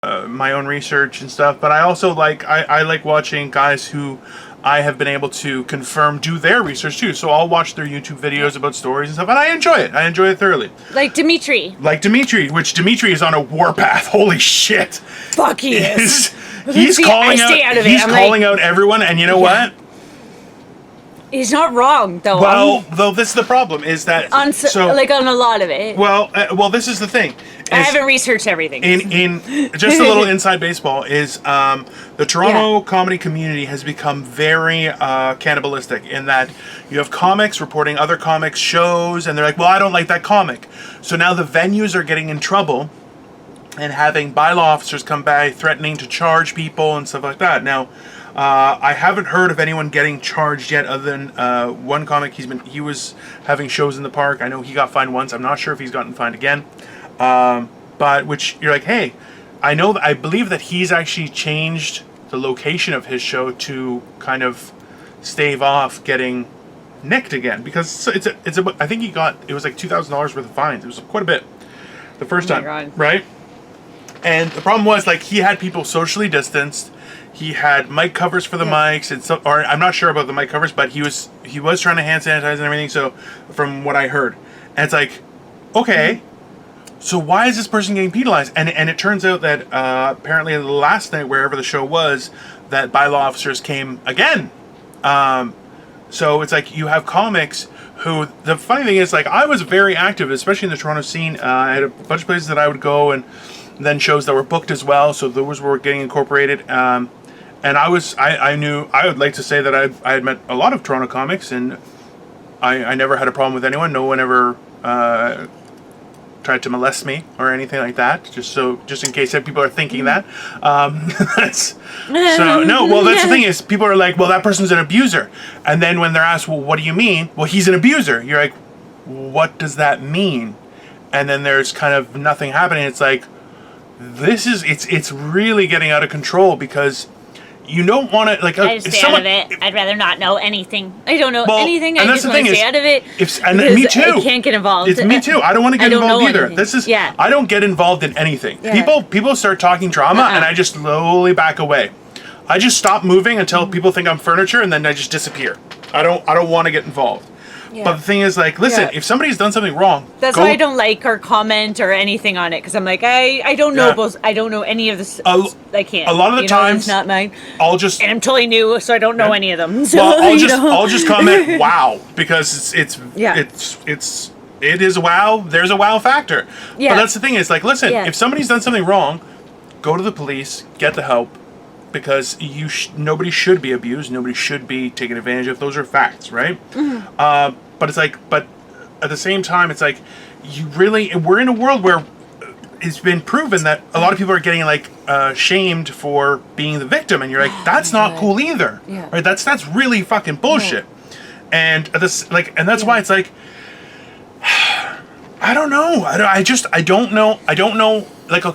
my own research and stuff, but I also I like watching guys who I have been able to confirm do their research too. So I'll watch their YouTube videos about stories and stuff, and I enjoy it. I enjoy it thoroughly. Like Dimitri. Which Dimitri is on a warpath. Holy shit! Fuck, he is. He's calling out. He's calling out everyone, and you know what? He's not wrong, though. Well, though this is the problem is that on a lot of it. Well, this is the thing. I haven't researched everything. In just a little inside baseball is the Toronto comedy community has become very cannibalistic in that you have comics reporting other comics shows, and they're like, well, I don't like that comic. So now the venues are getting in trouble and having bylaw officers come by threatening to charge people and stuff like that. Now, I haven't heard of anyone getting charged yet, other than one comic. He was having shows in the park. I know he got fined once. I'm not sure if he's gotten fined again. But which you're like, hey, I believe that he's actually changed the location of his show to kind of stave off getting nicked again, because I think it was like $2,000 worth of fines. It was quite a bit the first time, God. Right? And the problem was, like, he had people socially distanced. He had mic covers for the mics, and or I'm not sure about the mic covers, but he was trying to hand sanitize and everything. So, from what I heard, and it's like, okay, so why is this person getting penalized? And it turns out that apparently the last night, wherever the show was, that bylaw officers came again. So it's like you have comics who, the funny thing is, like, I was very active, especially in the Toronto scene. I had a bunch of places that I would go, and then shows that were booked as well. So those were getting incorporated. And I would like to say that I had met a lot of Toronto comics, and I never had a problem with anyone. No one ever tried to molest me or anything like that. Just in case people are thinking that. That's the thing is, people are like, well, that person's an abuser. And then when they're asked, well, what do you mean? Well, he's an abuser. You're like, what does that mean? And then there's kind of nothing happening. It's like, it's really getting out of control, because you don't want to, like, I just stay out of it. I'd rather not know anything. I don't know anything. I just want to stay out of it. Me too. I can't get involved. It's me too. I don't want to get involved either. Anything. I don't get involved in anything. Yeah. People start talking drama, and I just slowly back away. I just stop moving until people think I'm furniture, and then I just disappear. I don't want to get involved. Yeah. But the thing is, like, listen, if somebody's done something wrong, that's why I don't like or comment or anything on it, because I'm like, I don't know I don't know any of this. I can't. A lot of the times, it's not mine. I'll just, and I'm totally new, so I don't know any of them. So, well, I'll just comment wow, because it is wow. There's a wow factor. Yeah. But that's the thing is, like, listen, if somebody's done something wrong, go to the police, get the help. Because nobody should be abused, nobody should be taken advantage of. Those are facts, right? Mm-hmm. But it's like, but at the same time, it's like, we're in a world where it's been proven that a lot of people are getting, like, shamed for being the victim, and you're like, that's not cool either, right? That's really fucking bullshit. And that's why it's like, I don't know. I don't know. Like,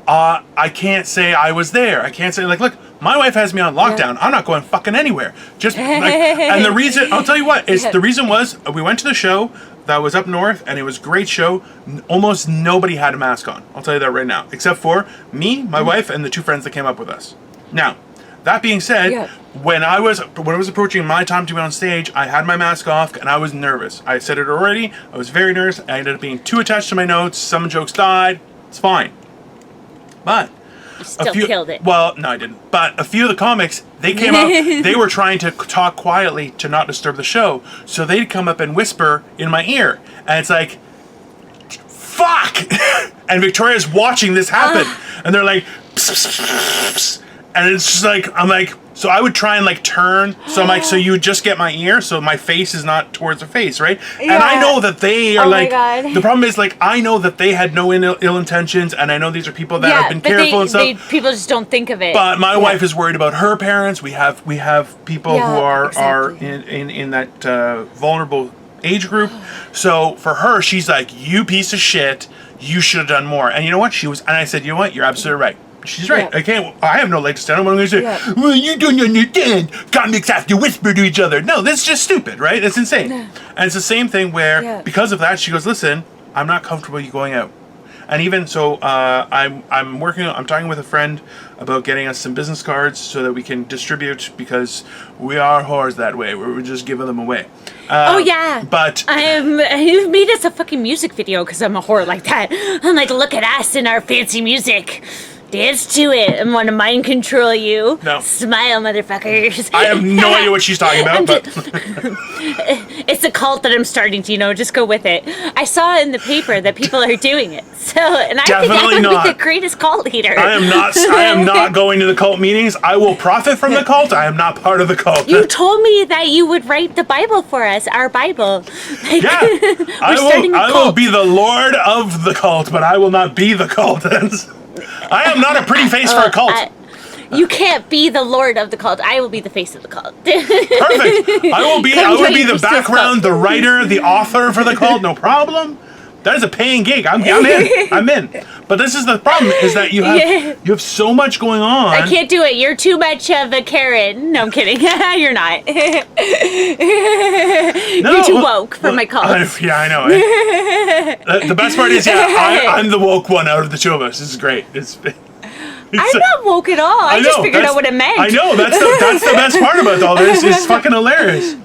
I can't say I was there. I can't say, like, look, my wife has me on lockdown. Yeah. I'm not going fucking anywhere. Just like, and the reason, I'll tell you what, is the reason was we went to the show that was up north, and it was a great show. Almost nobody had a mask on. I'll tell you that right now, except for me, my wife, and the two friends that came up with us. Now, that being said, when I was approaching my time to be on stage, I had my mask off, and I was nervous. I said it already. I was very nervous. I ended up being too attached to my notes. Some jokes died. It's fine. But you still killed it. Well, no, I didn't. But a few of the comics, they came up, they were trying to talk quietly to not disturb the show. So they'd come up and whisper in my ear. And it's like, fuck! And Victoria's watching this happen. And they're like, pss, pss, pss, pss. And it's just like, I'm like, so I would try and, like, turn. So I'm like, so you would just get my ear, so my face is not towards her face, right? Yeah. And I know that they are the problem is, like, I know that they had no ill intentions, and I know these are people that have been careful and stuff. People just don't think of it. But my wife is worried about her parents. We have people who are in that vulnerable age group. So for her, she's like, you piece of shit, you should have done more. And you know what? And I said, you know what? You're absolutely right. She's right. I have no leg to stand on. What I'm going to say, well, you don't understand. Comics have to whisper to each other. No, that's just stupid, right? That's insane. And it's the same thing where, because of that, she goes, listen, I'm not comfortable you going out. And even so, I'm talking with a friend about getting us some business cards so that we can distribute, because we are whores that way. We're just giving them away. Oh yeah, but you've made us a fucking music video because I'm a whore like that. I'm like, look at us and our fancy music. Dance to it. I want to mind control you. No. Smile, motherfuckers. I have no idea what she's talking about, but it's a cult that I'm starting to, just go with it. I saw in the paper that people are doing it. So, and I think I would be the greatest cult leader. I am not going to the cult meetings. I will profit from the cult. I am not part of the cult. You told me that you would write the Bible for us, our Bible. Yeah. I will be the Lord of the cult, but I will not be the cult. I am not a pretty face for a cult. You can't be the lord of the cult. I will be the face of the cult. Perfect. I will be the background, the writer, the author for the cult. No problem. That is a paying gig. I'm in. I'm in. But this is the problem: is that you have so much going on. I can't do it. You're too much of a Karen. No, I'm kidding. You're not. You're too woke for my cult. Yeah, I know. The best part is, I'm the woke one out of the two of us. This is great. I'm not woke at all. I just figured out what it meant. I know. That's the best part about all this. It's fucking hilarious.